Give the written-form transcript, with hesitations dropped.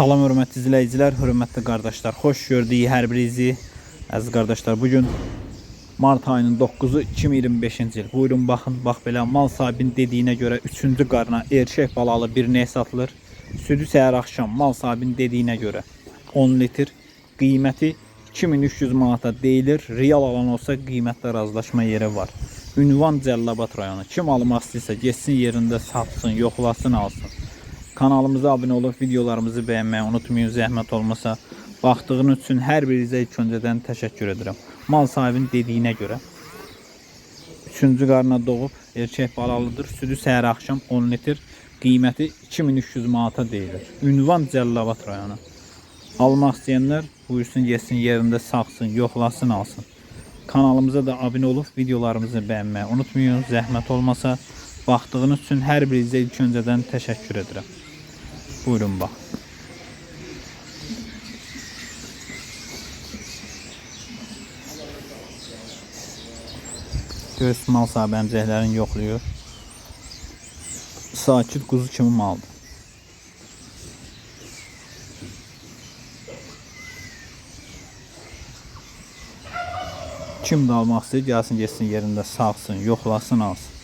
Salam hörmətli izləyicilər, hörmətli qardaşlar. Xoş gördük hər birinizi. Əziz qardaşlar, bugün mart ayının 9-u 2025-ci il. Buyurun baxın, bax belə mal sahibinin dediyinə görə 3-cü qarına erkək balalı bir ney satılır. Südü səhər axşam mal sahibinin dediyinə görə 10 litr. Qiyməti 2300 manata deyilir. Real alan olsa qiymətlə razılaşma yeri var. Ünvan Cəlilabad rayonu. Kim almaq istəyirsə getsin yerində satsın, yoxlasın, alsın. Kanalımıza abunə olub videolarımızı bəyənməyi unutmayın. Zəhmət olmasa baxdığınız üçün hər birinizə ilk öncədən təşəkkür edirəm. Mal sahibinin dediyinə görə 3-cü qarına doğub erkək balalıdır. Südü səhər axşam 10 litr. Qiyməti 2300 manata deyilir. Ünvan Cəlilabad rayonu. Almaq istəyənlər buyursun getsin yerində saxsın, yoxlasın, alsın. Kanalımıza da abunə olub videolarımızı bəyənməyi unutmayın. Zəhmət olmasa baxdığınız üçün hər birinizə ilk öncədən təşəkkür edirəm. Buyurun bax. Göz mal sahibi əmcəklərini yoxlayır. Sakit quzu kimi maldır. Kim də almaq istəyir, gəlsin getsin yerində saxsın, yoxlasın, alsın.